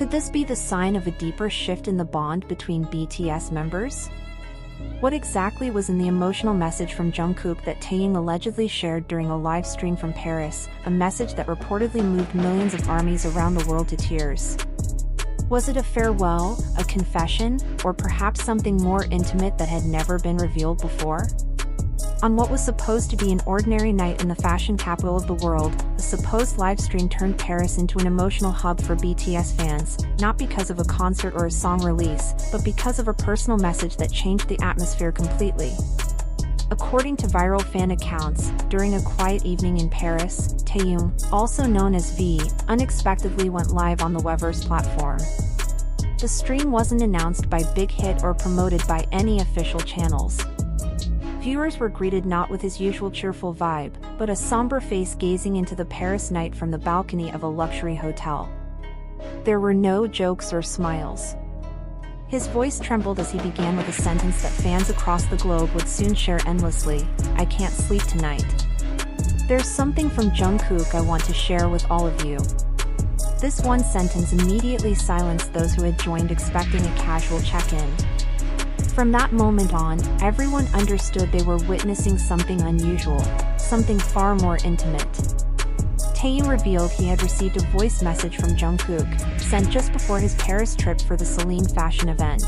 Could this be the sign of a deeper shift in the bond between BTS members? What exactly was in the emotional message from Jungkook that Taehyung allegedly shared during a live stream from Paris, a message that reportedly moved millions of armies around the world to tears? Was it a farewell, a confession, or perhaps something more intimate that had never been revealed before? On what was supposed to be an ordinary night in the fashion capital of the world, the supposed livestream turned Paris into an emotional hub for BTS fans, not because of a concert or a song release, but because of a personal message that changed the atmosphere completely. According to viral fan accounts, during a quiet evening in Paris, Taehyung, also known as V, unexpectedly went live on the Weverse platform. The stream wasn't announced by Big Hit or promoted by any official channels. Viewers were greeted not with his usual cheerful vibe, but a somber face gazing into the Paris night from the balcony of a luxury hotel. There were no jokes or smiles. His voice trembled as he began with a sentence that fans across the globe would soon share endlessly: "I can't sleep tonight. There's something from Jungkook I want to share with all of you." This one sentence immediately silenced those who had joined expecting a casual check-in. From that moment on, everyone understood they were witnessing something unusual, something far more intimate. Taehyung revealed he had received a voice message from Jungkook, sent just before his Paris trip for the Celine fashion event.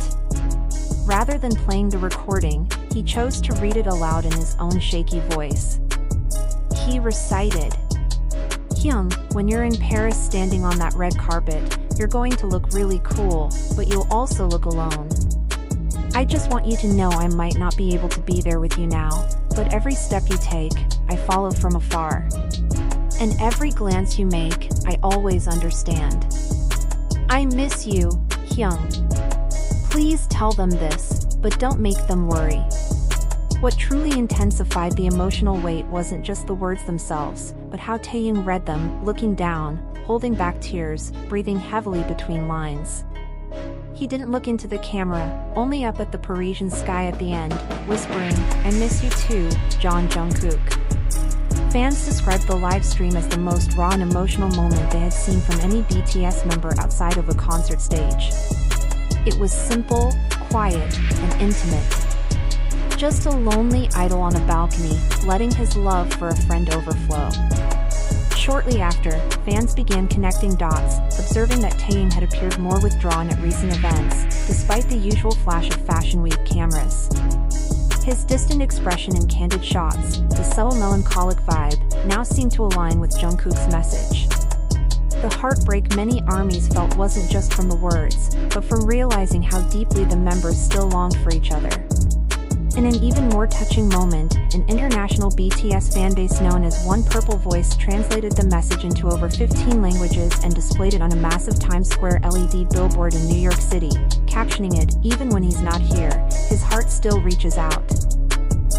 Rather than playing the recording, he chose to read it aloud in his own shaky voice. He recited, "Hyung, when you're in Paris standing on that red carpet, you're going to look really cool, but you'll also look alone. I just want you to know I might not be able to be there with you now, but every step you take, I follow from afar. And every glance you make, I always understand. I miss you, Hyung. Please tell them this, but don't make them worry." What truly intensified the emotional weight wasn't just the words themselves, but how Taehyung read them, looking down, holding back tears, breathing heavily between lines. He didn't look into the camera, only up at the Parisian sky at the end, whispering, "I miss you too, Jungkook." Fans described the live stream as the most raw and emotional moment they had seen from any BTS member outside of a concert stage. It was simple, quiet, and intimate. Just a lonely idol on a balcony, letting his love for a friend overflow. Shortly after, fans began connecting dots, observing that Taehyung had appeared more withdrawn at recent events, despite the usual flash of Fashion Week cameras. His distant expression and candid shots, the subtle melancholic vibe, now seemed to align with Jungkook's message. The heartbreak many armies felt wasn't just from the words, but from realizing how deeply the members still longed for each other. In an even more touching moment, an international BTS fanbase known as One Purple Voice translated the message into over 15 languages and displayed it on a massive Times Square LED billboard in New York City, captioning it, "Even when he's not here, his heart still reaches out."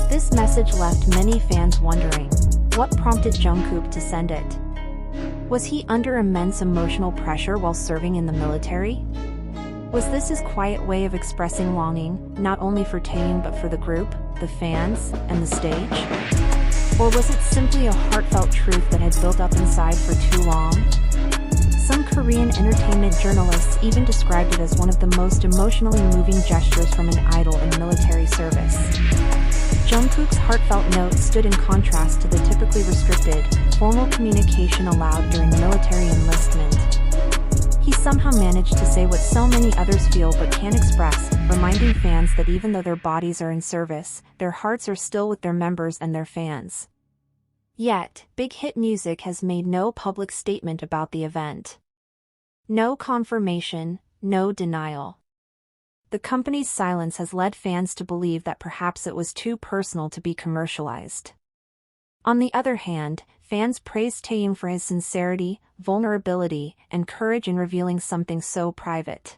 This message left many fans wondering, what prompted Jungkook to send it? Was he under immense emotional pressure while serving in the military? Was this his quiet way of expressing longing, not only for Taehyung but for the group, the fans, and the stage? Or was it simply a heartfelt truth that had built up inside for too long? Some Korean entertainment journalists even described it as one of the most emotionally moving gestures from an idol in military service. Jungkook's heartfelt note stood in contrast to the typically restricted, formal communication allowed during military enlistment. He somehow managed to say what so many others feel but can't express, reminding fans that even though their bodies are in service, their hearts are still with their members and their fans. Yet, Big Hit Music has made no public statement about the event. No confirmation, no denial. The company's silence has led fans to believe that perhaps it was too personal to be commercialized. On the other hand, fans praised Taehyung for his sincerity, vulnerability, and courage in revealing something so private.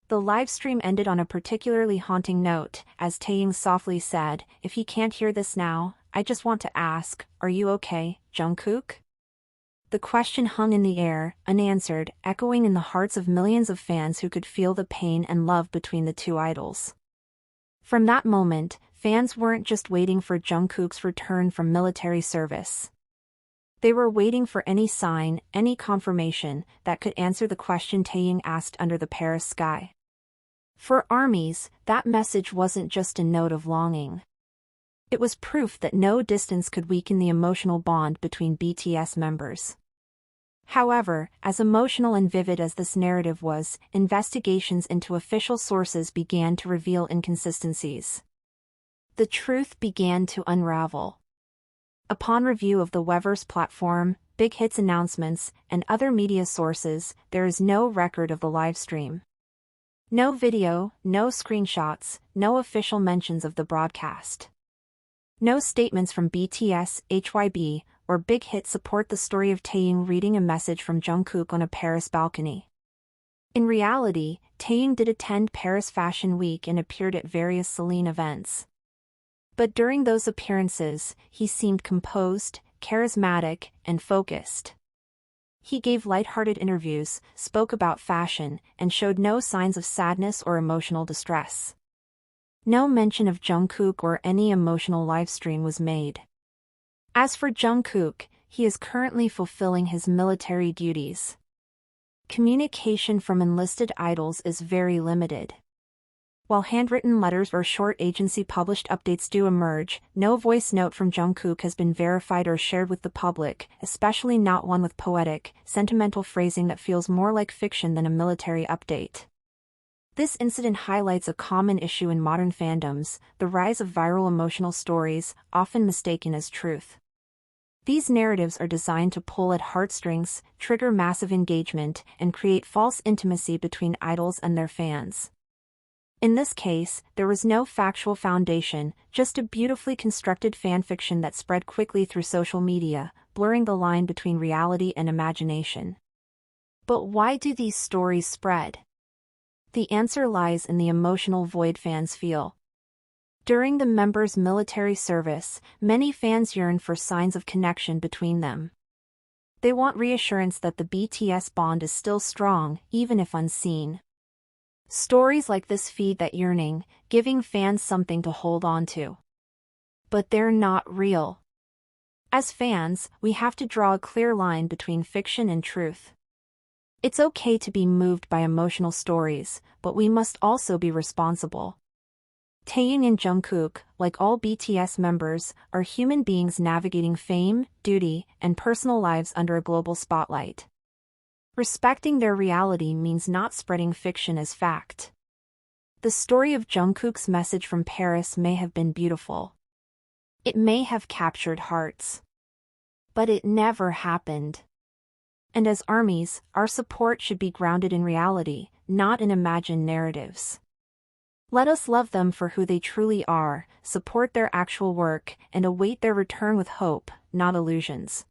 The livestream ended on a particularly haunting note, as Taehyung softly said, "If he can't hear this now, I just want to ask, are you okay, Jungkook?" The question hung in the air, unanswered, echoing in the hearts of millions of fans who could feel the pain and love between the two idols. From that moment, fans weren't just waiting for Jungkook's return from military service. They were waiting for any sign, any confirmation, that could answer the question Taehyung asked under the Paris sky. For armies, that message wasn't just a note of longing. It was proof that no distance could weaken the emotional bond between BTS members. However, as emotional and vivid as this narrative was, investigations into official sources began to reveal inconsistencies. The truth began to unravel. Upon review of the Weverse platform, Big Hit's announcements, and other media sources, there is no record of the livestream. No video, no screenshots, no official mentions of the broadcast. No statements from BTS, HYB, or Big Hit support the story of Taehyung reading a message from Jungkook on a Paris balcony. In reality, Taehyung did attend Paris Fashion Week and appeared at various Celine events. But during those appearances, he seemed composed, charismatic, and focused. He gave lighthearted interviews, spoke about fashion, and showed no signs of sadness or emotional distress. No mention of Jungkook or any emotional livestream was made. As for Jungkook, he is currently fulfilling his military duties. Communication from enlisted idols is very limited. While handwritten letters or short agency-published updates do emerge, no voice note from Jungkook has been verified or shared with the public, especially not one with poetic, sentimental phrasing that feels more like fiction than a military update. This incident highlights a common issue in modern fandoms, the rise of viral emotional stories, often mistaken as truth. These narratives are designed to pull at heartstrings, trigger massive engagement, and create false intimacy between idols and their fans. In this case, there was no factual foundation, just a beautifully constructed fanfiction that spread quickly through social media, blurring the line between reality and imagination. But why do these stories spread? The answer lies in the emotional void fans feel. During the members' military service, many fans yearn for signs of connection between them. They want reassurance that the BTS bond is still strong, even if unseen. Stories like this feed that yearning, giving fans something to hold on to. But they're not real. As fans, we have to draw a clear line between fiction and truth. It's okay to be moved by emotional stories, but we must also be responsible. Taehyung and Jungkook, like all BTS members, are human beings navigating fame, duty, and personal lives under a global spotlight. Respecting their reality means not spreading fiction as fact. The story of Jungkook's message from Paris may have been beautiful. It may have captured hearts. But it never happened. And as armies, our support should be grounded in reality, not in imagined narratives. Let us love them for who they truly are, support their actual work, and await their return with hope, not illusions.